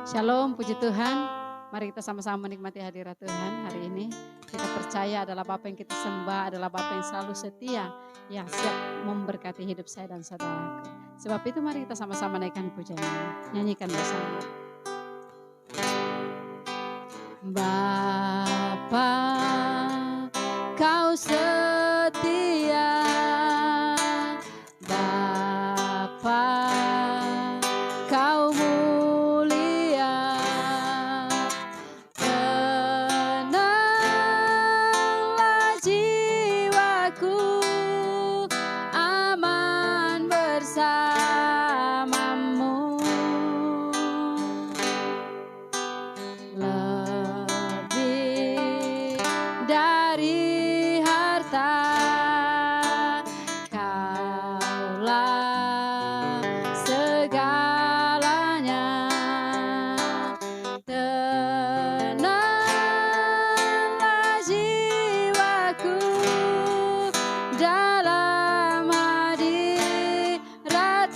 Shalom, puji Tuhan. Mari kita sama-sama menikmati hadirat Tuhan hari ini. Kita percaya adalah Bapa yang kita sembah, adalah Bapa yang selalu setia, yang siap memberkati hidup saya dan saudaraku. Sebab itu mari kita sama-sama naikkan pujian, nyanyikan bersama. Bapa, Kau setia. Bapa, Kau mulia. Tenanglah jiwaku, aman bersamamu. Lebih dari harta, Kaulah segalanya. Tenanglah jiwaku dalam hadirat-Mu.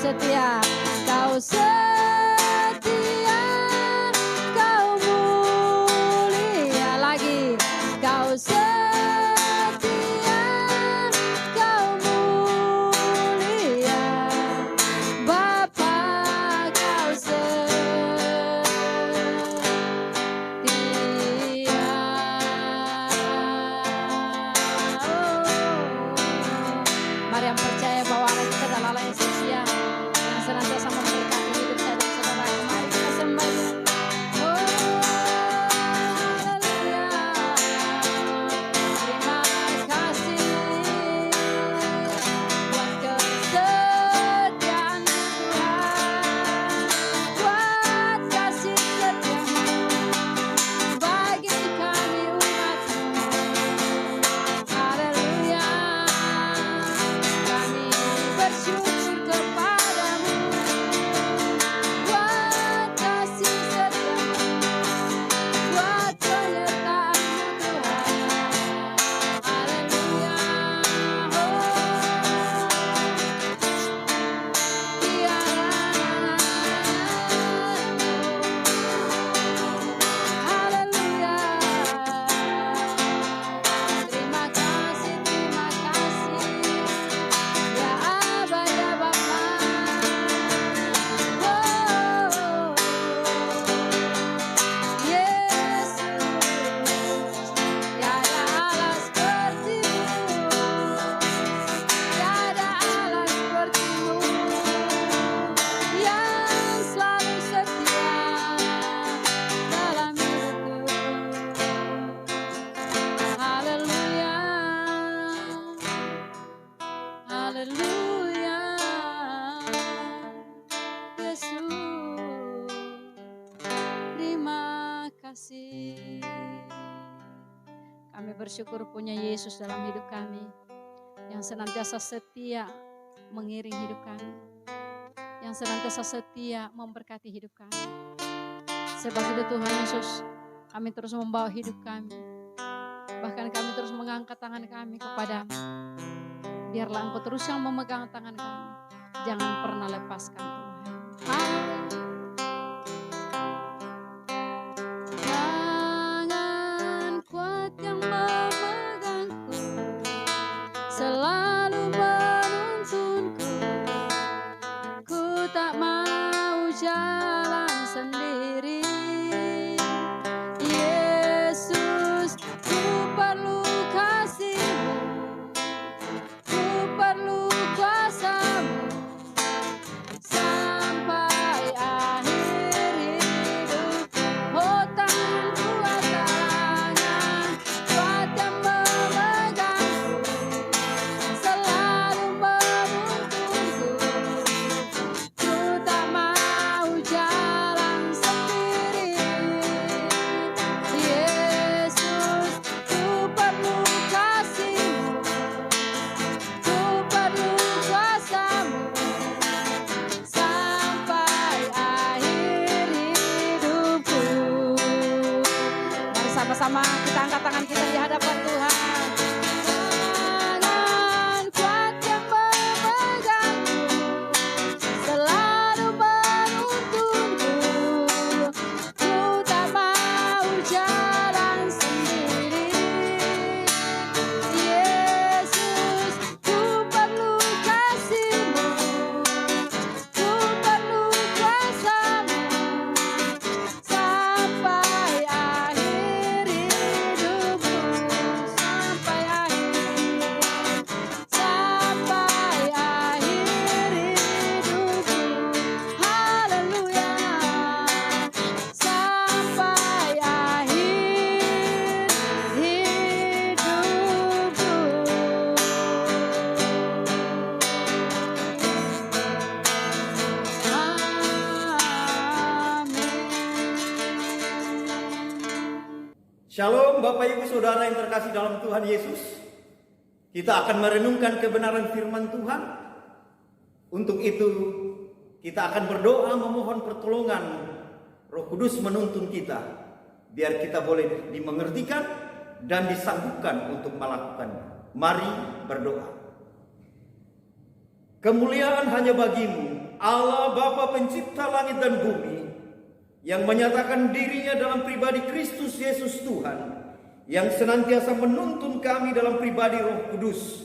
setia, Kau setia, Kau mulia lagi, Kau setia, Kau mulia, Bapa Kau setia. Mari yang percaya bahwa Allah kita adalah Allah yang setia, yang senantiasa memberkati hidup saya dan saudara. Mari kita sembah Dia. Oh, haleluya. Terima kasih buat kesetiaan Tuhan, buat kasih setia-Mu bagi kami umat-Mu. Haleluya. Kami bersyukur kepadamu buat kasih setia-Mu, buat penyertaan-Mu Tuhan. Haleluya. Haleluya. Terima kasih ya Aba ya Bapa. Oh, Yesus, tiada Allah seperti-Mu, tiada Allah seperti-Mu, yang selalu setia dalam hidupku. Haleluya. Haleluya, Yesus, terima kasih. Kami bersyukur punya Yesus dalam hidup kami, yang senantiasa setia mengiring hidup kami, yang senantiasa setia memberkati hidup kami. Sebab itu Tuhan Yesus, kami terus membawa hidup kami, bahkan kami terus mengangkat tangan kami kepadamu. Biarlah Engkau terus yang memegang tangan kami. Jangan pernah lepaskan Tuhan. Tangan kuat yang memegangku, selalu menuntunku. Ku tak mau jalan sendiri. Yesus, ku perlu kasih-Mu, ku perlu kuasa-Mu sampai akhir hidup. Oh, tangan kuat, tangan kuat yang memegangku, selalu menuntunku. Ku tak mau jalan sendiri. Yesus, ku perlu kasih-Mu, ku perlu kuasa-Mu sampai akhir hidupku. Mari sama-sama kita angkat tangan kita di hadapan Tuhan. Tangan kuat yang memegangku, selalu menuntunku. Ku tak mau jalan sendiri. Yesus, ku perlu kasih-Mu, ku perlu kuasa-Mu sampai akhir hidupku, sampai akhir hidupku. Haleluya, sampai akhir hidupku. Shalom Bapak Ibu Saudara yang terkasih dalam Tuhan Yesus. Kita akan merenungkan kebenaran firman Tuhan. Untuk itu kita akan berdoa memohon pertolongan Roh Kudus menuntun kita, biar kita boleh dimengertikan dan disanggupkan untuk melakukannya. Mari berdoa. Kemuliaan hanya bagi-Mu Allah Bapa pencipta langit dan bumi, yang menyatakan dirinya dalam pribadi Kristus Yesus Tuhan, yang senantiasa menuntun kami dalam pribadi Roh Kudus,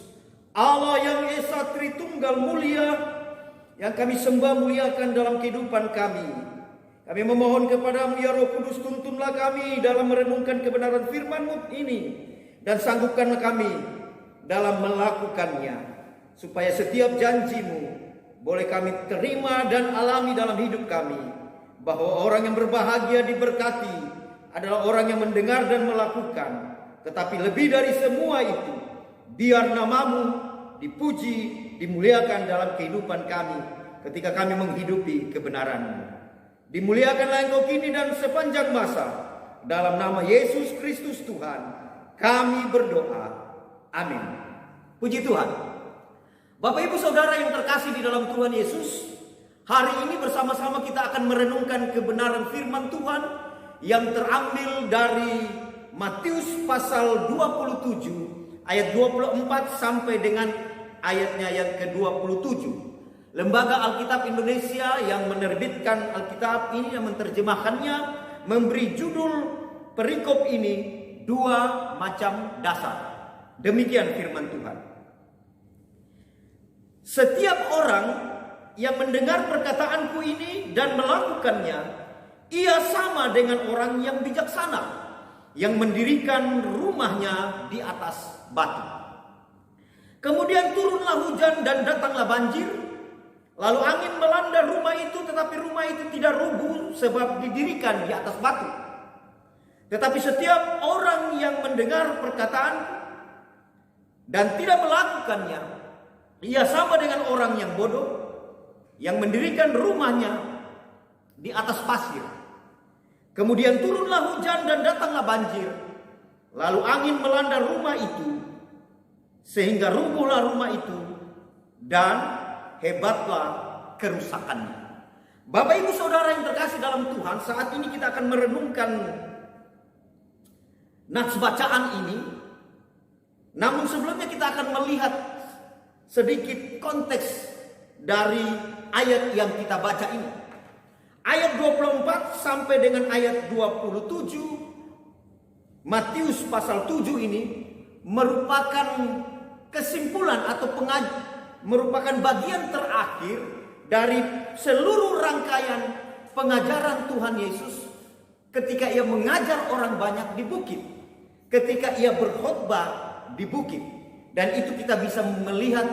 Allah yang Esa Tritunggal mulia, yang kami sembah muliakan dalam kehidupan kami. Kami memohon kepadamu ya Roh Kudus, tuntunlah kami dalam merenungkan kebenaran firman-Mu ini, dan sanggupkanlah kami dalam melakukannya, supaya setiap janji-Mu boleh kami terima dan alami dalam hidup kami, bahwa orang yang berbahagia diberkati adalah orang yang mendengar dan melakukan. Tetapi lebih dari semua itu, biar nama-Mu dipuji, dimuliakan dalam kehidupan kami ketika kami menghidupi kebenaran-Mu. Dimuliakanlah Engkau kini dan sepanjang masa, dalam nama Yesus Kristus Tuhan kami berdoa. Amin. Puji Tuhan. Bapak Ibu Saudara yang terkasih di dalam Tuhan Yesus, hari ini bersama-sama kita akan merenungkan kebenaran firman Tuhan yang terambil dari Matius pasal 27 ayat 24 sampai dengan ayatnya yang ke-27. Lembaga Alkitab Indonesia yang menerbitkan Alkitab ini dan menerjemahkannya memberi judul perikop ini, dua macam dasar. Demikian firman Tuhan. Setiap orang yang mendengar perkataanku ini dan melakukannya, ia sama dengan orang yang bijaksana, yang mendirikan rumahnya di atas batu. Kemudian turunlah hujan dan datanglah banjir, lalu angin melanda rumah itu, tetapi rumah itu tidak rubuh sebab didirikan di atas batu. Tetapi setiap orang yang mendengar perkataan dan tidak melakukannya, ia sama dengan orang yang bodoh, yang mendirikan rumahnya di atas pasir. Kemudian turunlah hujan dan datanglah banjir, lalu angin melanda rumah itu, sehingga rubuhlah rumah itu, dan hebatlah kerusakannya. Bapak Ibu Saudara yang terkasih dalam Tuhan, saat ini kita akan merenungkan nats bacaan ini. Namun sebelumnya kita akan melihat sedikit konteks dari ayat yang kita baca ini. Ayat 24 sampai dengan ayat 27 Matius pasal 7 ini merupakan kesimpulan atau merupakan bagian terakhir dari seluruh rangkaian pengajaran Tuhan Yesus ketika ia mengajar orang banyak di bukit, ketika ia berkhotbah di bukit. Dan itu kita bisa melihat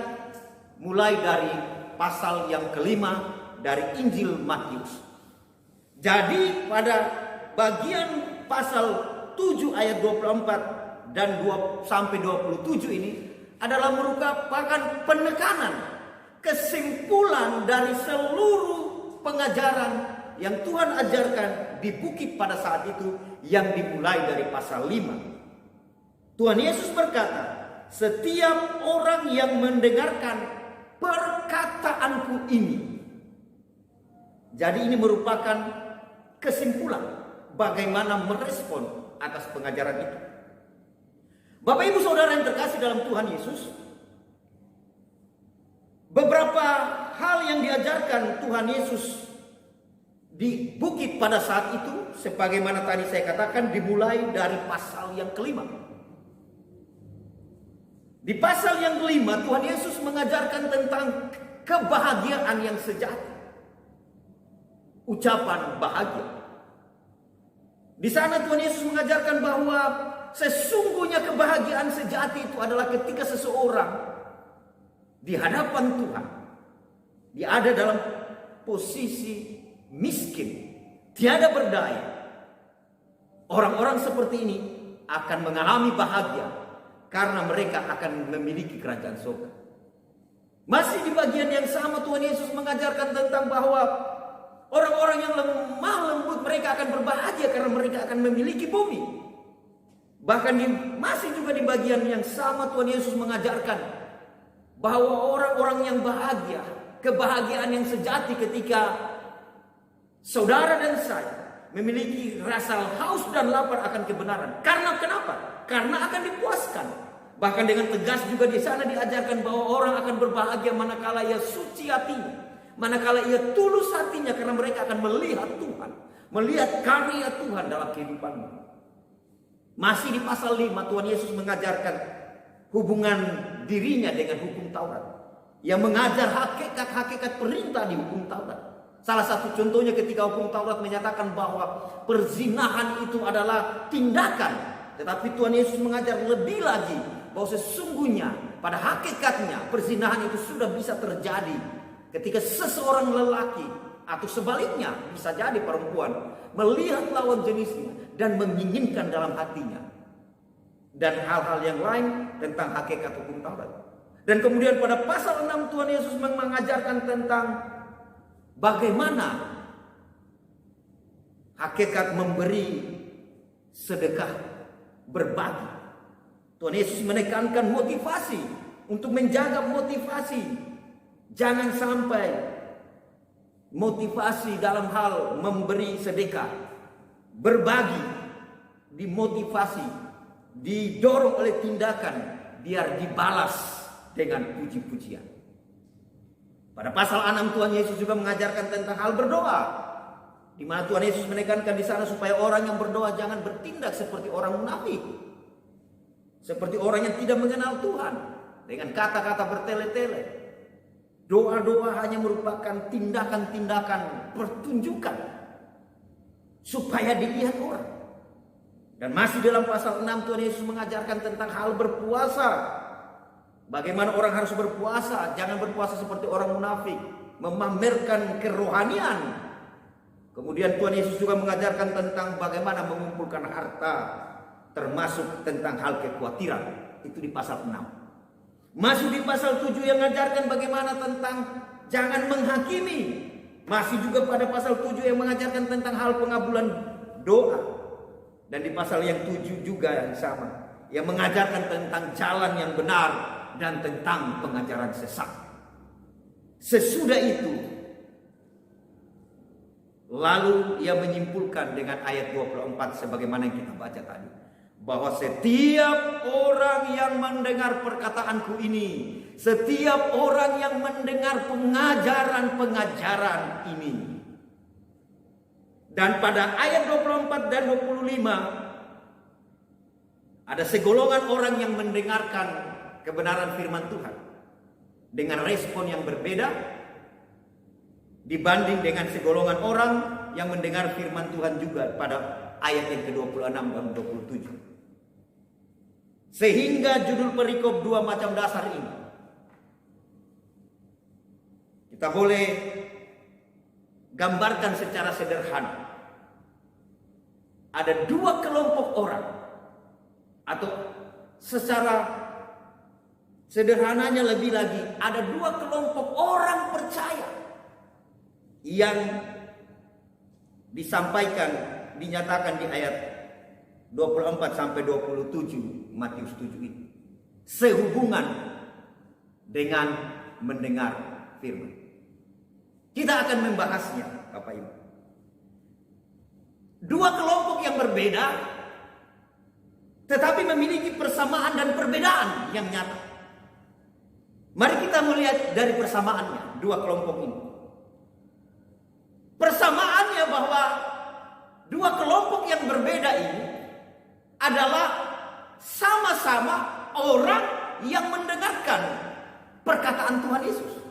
mulai dari pasal yang kelima dari Injil Matius. Jadi pada bagian pasal 7 ayat 24 dan 2 sampai 27 ini adalah merupakan penekanan, kesimpulan dari seluruh pengajaran yang Tuhan ajarkan di bukit pada saat itu, yang dimulai dari pasal 5. Tuhan Yesus berkata, setiap orang yang mendengarkan perkataanku ini. Jadi ini merupakan kesimpulan bagaimana merespon atas pengajaran itu. Bapak Ibu Saudara yang terkasih dalam Tuhan Yesus, beberapa hal yang diajarkan Tuhan Yesus di bukit pada saat itu, sebagaimana tadi saya katakan, dimulai dari pasal yang kelima. Di pasal yang kelima, Tuhan Yesus mengajarkan tentang kebahagiaan yang sejati. Ucapan bahagia. Di sana Tuhan Yesus mengajarkan bahwa sesungguhnya kebahagiaan sejati itu adalah ketika seseorang di hadapan Tuhan, dia ada dalam posisi miskin, tiada berdaya. Orang-orang seperti ini akan mengalami bahagia karena mereka akan memiliki kerajaan surga. Masih di bagian yang sama Tuhan Yesus mengajarkan tentang bahwa orang-orang yang lemah lembut mereka akan berbahagia karena mereka akan memiliki bumi. Bahkan masih juga di bagian yang sama Tuhan Yesus mengajarkan bahwa orang-orang yang bahagia, kebahagiaan yang sejati ketika saudara dan saya memiliki rasa haus dan lapar akan kebenaran. Karena kenapa? Karena akan dipuaskan. Bahkan dengan tegas juga di sana diajarkan bahwa orang akan berbahagia manakala ia suci hatinya, manakala ia tulus hatinya, karena mereka akan melihat Tuhan, melihat karya Tuhan dalam kehidupanmu. Masih di pasal 5 Tuhan Yesus mengajarkan hubungan dirinya dengan hukum Taurat, yang mengajar hakikat-hakikat perintah di hukum Taurat. Salah satu contohnya ketika hukum Taurat menyatakan bahwa perzinahan itu adalah tindakan, tetapi Tuhan Yesus mengajar lebih lagi bahwa sesungguhnya pada hakikatnya perzinahan itu sudah bisa terjadi ketika seseorang lelaki atau sebaliknya bisa jadi perempuan melihat lawan jenisnya dan menginginkan dalam hatinya, dan hal-hal yang lain tentang hakikat hukum Taurat. Dan kemudian pada pasal 6 Tuhan Yesus mengajarkan tentang bagaimana hakikat memberi sedekah, berbagi. Tuhan Yesus menekankan motivasi untuk menjaga motivasi. Jangan sampai motivasi dalam hal memberi sedekah, berbagi, dimotivasi, didorong oleh tindakan biar dibalas dengan puji-pujian. Pada pasal 6 Tuhan Yesus juga mengajarkan tentang hal berdoa, di mana Tuhan Yesus menekankan di sana supaya orang yang berdoa jangan bertindak seperti orang munafik, seperti orang yang tidak mengenal Tuhan dengan kata-kata bertele-tele. Doa-doa hanya merupakan tindakan-tindakan pertunjukan supaya dilihat orang. Dan masih dalam pasal 6 Tuhan Yesus mengajarkan tentang hal berpuasa. Bagaimana orang harus berpuasa, jangan berpuasa seperti orang munafik, memamerkan kerohanian. Kemudian Tuhan Yesus juga mengajarkan tentang bagaimana mengumpulkan harta, termasuk tentang hal kekhawatiran. Itu di pasal 6. Masih di pasal 7 yang mengajarkan bagaimana tentang jangan menghakimi. Masih juga pada pasal 7 yang mengajarkan tentang hal pengabulan doa. Dan di pasal yang 7 juga yang sama, yang mengajarkan tentang jalan yang benar dan tentang pengajaran sesat. Sesudah itu, lalu ia menyimpulkan dengan ayat 24 sebagaimana yang kita baca tadi, bahwa setiap orang yang mendengar perkataanku ini, setiap orang yang mendengar pengajaran-pengajaran ini. Dan pada ayat 24 dan 25 ada segolongan orang yang mendengarkan kebenaran firman Tuhan dengan respon yang berbeda dibanding dengan segolongan orang yang mendengar firman Tuhan juga pada ayat yang ke-26 dan 27. Sehingga judul perikop dua macam dasar ini kita boleh gambarkan secara sederhana. Ada dua kelompok orang, atau secara sederhananya lebih lagi, ada dua kelompok orang percaya yang disampaikan, dinyatakan di ayat 24 sampai 27 Matius 7 itu. Sehubungan dengan mendengar firman. Kita akan membahasnya, Bapak Ibu. Dua kelompok yang berbeda, tetapi memiliki persamaan dan perbedaan yang nyata. Mari kita melihat dari persamaannya, dua kelompok ini. Persamaannya bahwa dua kelompok yang berbeda ini adalah sama-sama orang yang mendengarkan perkataan Tuhan Yesus.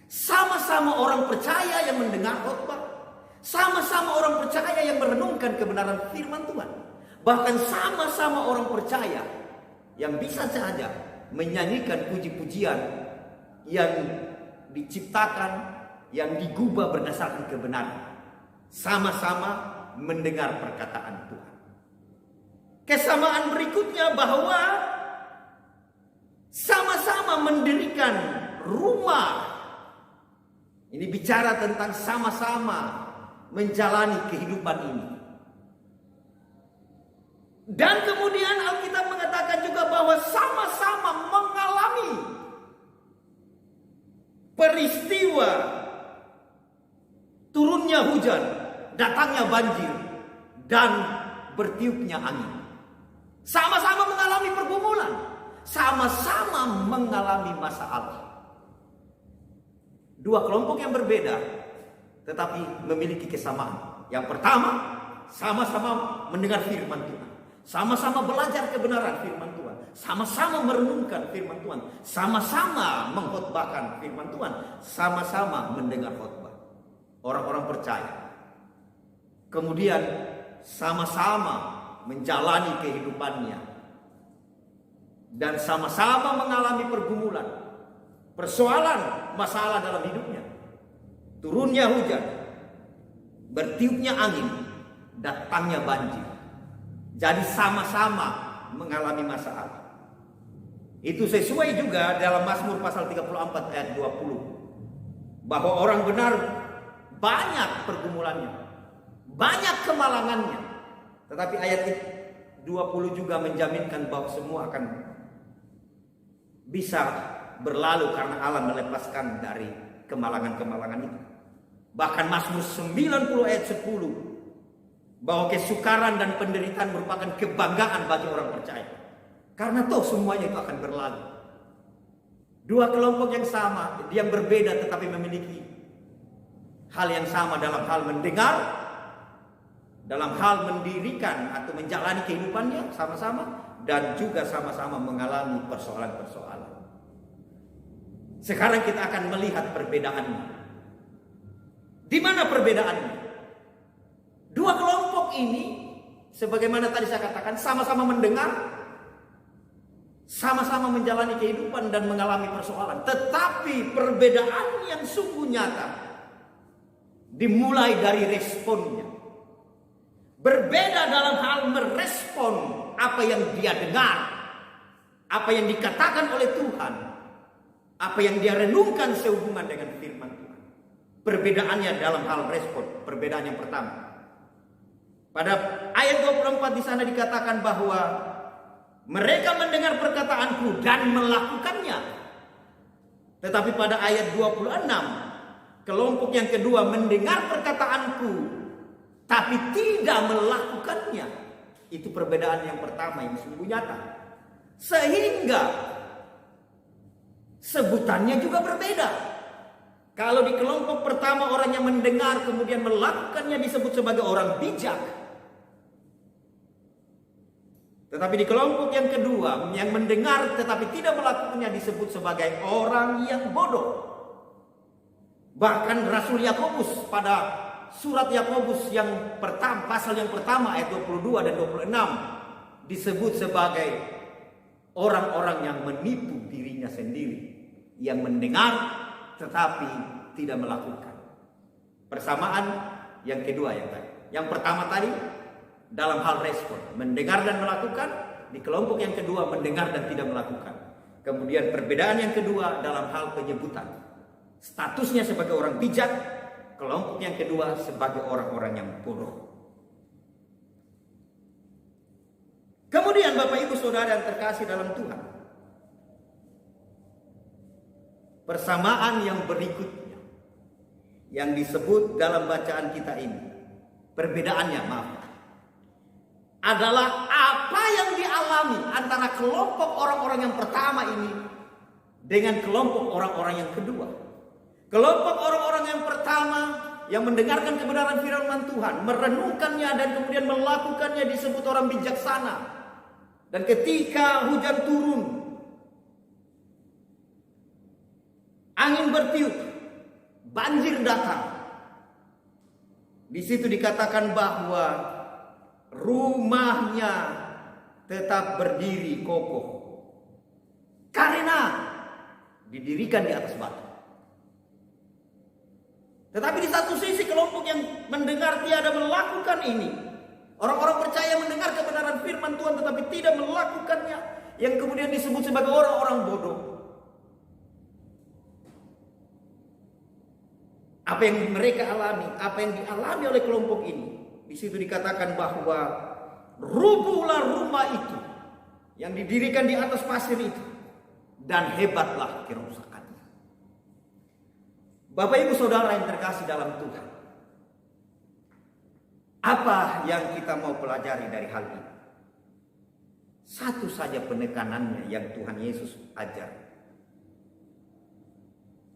Sama-sama orang percaya yang mendengar khotbah. Sama-sama orang percaya yang merenungkan kebenaran firman Tuhan. Bahkan sama-sama orang percaya yang bisa saja menyanyikan puji-pujian yang diciptakan, yang digubah berdasarkan kebenaran. Sama-sama mendengar perkataan Tuhan. Kesamaan berikutnya bahwa sama-sama mendirikan rumah. Ini bicara tentang sama-sama menjalani kehidupan ini. Dan kemudian Alkitab mengatakan juga bahwa sama-sama mengalami peristiwa turunnya hujan, datangnya banjir, dan bertiupnya angin. Sama-sama mengalami pergumulan, sama-sama mengalami masalah. Dua kelompok yang berbeda tetapi memiliki kesamaan. Yang pertama, sama-sama mendengar firman Tuhan, sama-sama belajar kebenaran firman Tuhan, sama-sama merenungkan firman Tuhan, sama-sama mengkhotbahkan firman Tuhan, sama-sama mendengar khotbah. Orang-orang percaya. Kemudian sama-sama menjalani kehidupannya dan sama-sama mengalami pergumulan, persoalan, masalah dalam hidupnya. Turunnya hujan, bertiupnya angin, datangnya banjir. Jadi sama-sama mengalami masalah. Itu sesuai juga dalam Mazmur pasal 34 ayat 20. Bahwa orang benar banyak pergumulannya, banyak kemalangannya. Tetapi ayat 20 juga menjaminkan bahwa semua akan bisa berlalu karena Allah melepaskan dari kemalangan-kemalangan itu. Bahkan Mazmur 90 ayat 10, bahwa kesukaran dan penderitaan merupakan kebanggaan bagi orang percaya. Karena toh semuanya itu akan berlalu. Dua kelompok yang sama, yang berbeda tetapi memiliki hal yang sama dalam hal mendengar, dalam hal mendirikan atau menjalani kehidupannya sama-sama, dan juga sama-sama mengalami persoalan-persoalan. Sekarang kita akan melihat perbedaannya. Di mana perbedaannya? Dua kelompok ini, sebagaimana tadi saya katakan, sama-sama mendengar, sama-sama menjalani kehidupan dan mengalami persoalan. Tetapi perbedaan yang sungguh nyata dimulai dari responnya. Berbeda dalam hal merespon apa yang dia dengar, apa yang dikatakan oleh Tuhan, apa yang dia renungkan sehubungan dengan firman Tuhan. Perbedaannya dalam hal respon. Perbedaan yang pertama, pada ayat 24 di sana dikatakan bahwa mereka mendengar perkataanku dan melakukannya. Tetapi pada ayat 26, kelompok yang kedua mendengar perkataanku tapi tidak melakukannya. Itu perbedaan yang pertama yang sungguh nyata. Sehingga sebutannya juga berbeda. Kalau di kelompok pertama orang yang mendengar kemudian melakukannya disebut sebagai orang bijak. Tetapi di kelompok yang kedua yang mendengar tetapi tidak melakukannya disebut sebagai orang yang bodoh. Bahkan Rasul Yakobus pada surat Yakobus yang pertama, pasal yang pertama ayat 22 dan 26 disebut sebagai orang-orang yang menipu dirinya sendiri, yang mendengar tetapi tidak melakukan. Persamaan yang kedua yang tadi. Yang pertama tadi dalam hal respon, mendengar dan melakukan. Di kelompok yang kedua mendengar dan tidak melakukan. Kemudian perbedaan yang kedua dalam hal penyebutan. Statusnya sebagai orang bijak, kelompok yang kedua sebagai orang-orang yang bodoh. Kemudian Bapak Ibu Saudara yang terkasih dalam Tuhan, persamaan yang berikutnya yang disebut dalam bacaan kita ini, perbedaannya adalah apa yang dialami antara kelompok orang-orang yang pertama ini dengan kelompok orang-orang yang kedua. Kelompok orang-orang yang pertama yang mendengarkan kebenaran firman Tuhan, merenungkannya dan kemudian melakukannya disebut orang bijaksana. Dan ketika hujan turun, angin bertiup, banjir datang. Di situ dikatakan bahwa rumahnya tetap berdiri kokoh karena didirikan di atas batu. Tetapi di satu sisi kelompok yang mendengar tiada melakukan ini, orang-orang percaya mendengar kebenaran firman Tuhan tetapi tidak melakukannya, yang kemudian disebut sebagai orang-orang bodoh. Apa yang mereka alami, apa yang dialami oleh kelompok ini, di situ dikatakan bahwa rubuhlah rumah itu yang didirikan di atas pasir itu, dan hebatlah kerusakannya. Bapak Ibu Saudara yang terkasih dalam Tuhan, apa yang kita mau pelajari dari hal ini? Satu saja penekanannya yang Tuhan Yesus ajar,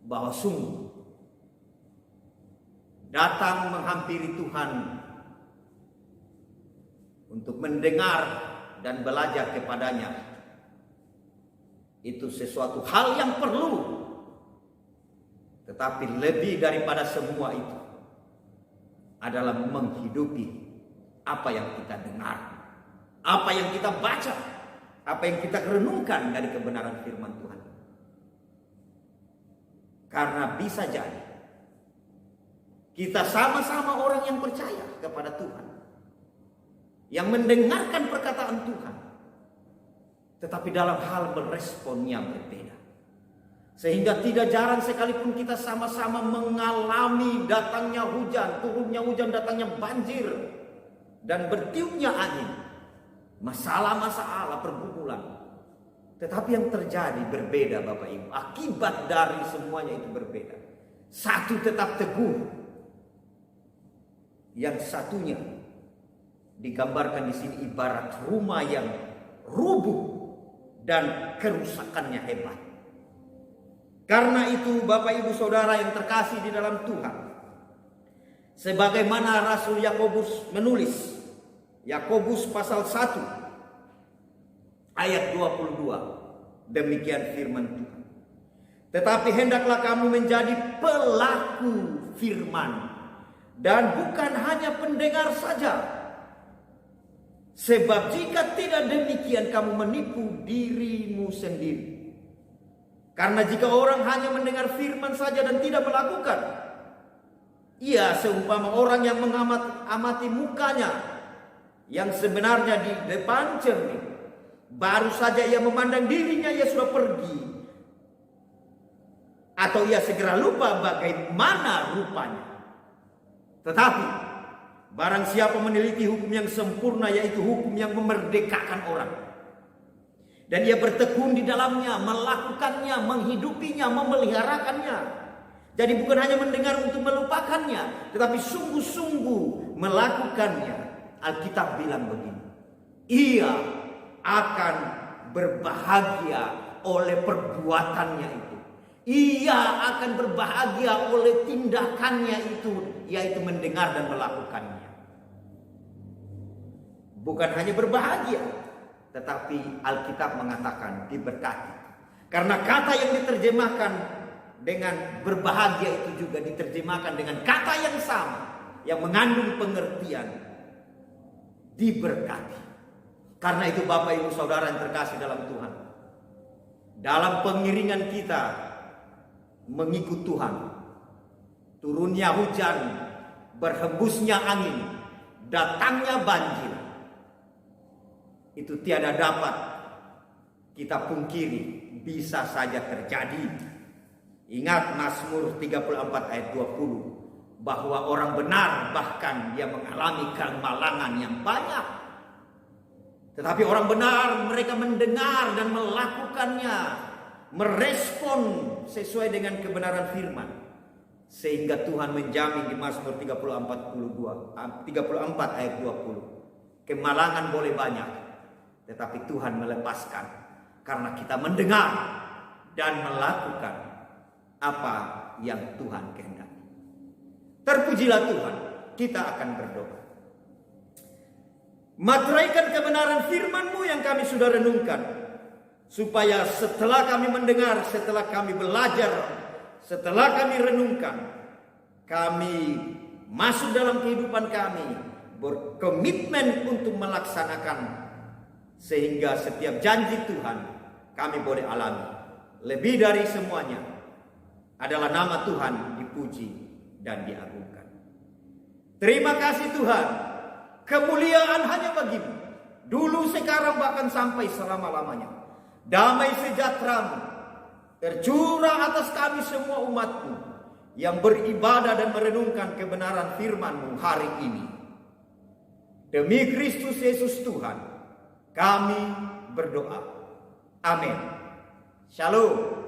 bahwa sungguh datang menghampiri Tuhan untuk mendengar dan belajar kepadanya, itu sesuatu hal yang perlu. Tetapi lebih daripada semua itu adalah menghidupi apa yang kita dengar, apa yang kita baca, apa yang kita renungkan dari kebenaran firman Tuhan. Karena bisa jadi kita sama-sama orang yang percaya kepada Tuhan, yang mendengarkan perkataan Tuhan, tetapi dalam hal meresponnya berbeda. Sehingga tidak jarang sekalipun kita sama-sama mengalami datangnya hujan, turunnya hujan, datangnya banjir, dan bertiupnya angin, masalah-masalah, pergumulan. Tetapi yang terjadi berbeda Bapak Ibu. Akibat dari semuanya itu berbeda. Satu tetap teguh, yang satunya digambarkan di sini ibarat rumah yang rubuh dan kerusakannya hebat. Karena itu Bapak Ibu Saudara yang terkasih di dalam Tuhan, sebagaimana Rasul Yakobus menulis, Yakobus pasal 1 ayat 22, demikian firman Tuhan. Tetapi hendaklah kamu menjadi pelaku firman, dan bukan hanya pendengar saja. Sebab jika tidak demikian, kamu menipu dirimu sendiri. Karena jika orang hanya mendengar firman saja dan tidak melakukan, ia seumpama orang yang mengamati mukanya yang sebenarnya di depan cermin. Baru saja ia memandang dirinya, ia sudah pergi. Atau ia segera lupa bagaimana rupanya. Tetapi barang siapa meneliti hukum yang sempurna, yaitu hukum yang memerdekakan orang, dan ia bertekun di dalamnya, melakukannya, menghidupinya, memeliharakannya. Jadi bukan hanya mendengar untuk melupakannya, tetapi sungguh-sungguh melakukannya. Alkitab bilang begini, ia akan berbahagia oleh perbuatannya itu. Ia akan berbahagia oleh tindakannya itu, yaitu mendengar dan melakukannya. Bukan hanya berbahagia, tetapi Alkitab mengatakan diberkati. Karena kata yang diterjemahkan dengan berbahagia itu juga diterjemahkan dengan kata yang sama, yang mengandung pengertian diberkati. Karena itu Bapak Ibu Saudara yang terkasih dalam Tuhan, dalam pengiringan kita mengikut Tuhan, turunnya hujan, berhembusnya angin, datangnya banjir, itu tiada dapat kita pungkiri, bisa saja terjadi. Ingat Mazmur 34 ayat 20, bahwa orang benar bahkan dia mengalami kemalangan yang banyak. Tetapi orang benar, mereka mendengar dan melakukannya, merespon sesuai dengan kebenaran firman. Sehingga Tuhan menjamin di Mazmur 34 ayat 20, kemalangan boleh banyak, tetapi Tuhan melepaskan karena kita mendengar dan melakukan apa yang Tuhan kehendaki. Terpujilah Tuhan, kita akan berdoa. Materaikan kebenaran firman-Mu yang kami sudah renungkan, supaya setelah kami mendengar, setelah kami belajar, setelah kami renungkan, kami masuk dalam kehidupan kami, berkomitmen untuk melaksanakan, sehingga setiap janji Tuhan kami boleh alami. Lebih dari semuanya adalah nama Tuhan dipuji dan diagungkan. Terima kasih Tuhan. Kemuliaan hanya bagi-Mu, dulu, sekarang, bahkan sampai selama-lamanya. Damai sejahtera-Mu tercurah atas kami semua umat-Mu yang beribadah dan merenungkan kebenaran firman-Mu hari ini. Demi Kristus Yesus Tuhan, kami berdoa. Amin. Shalom.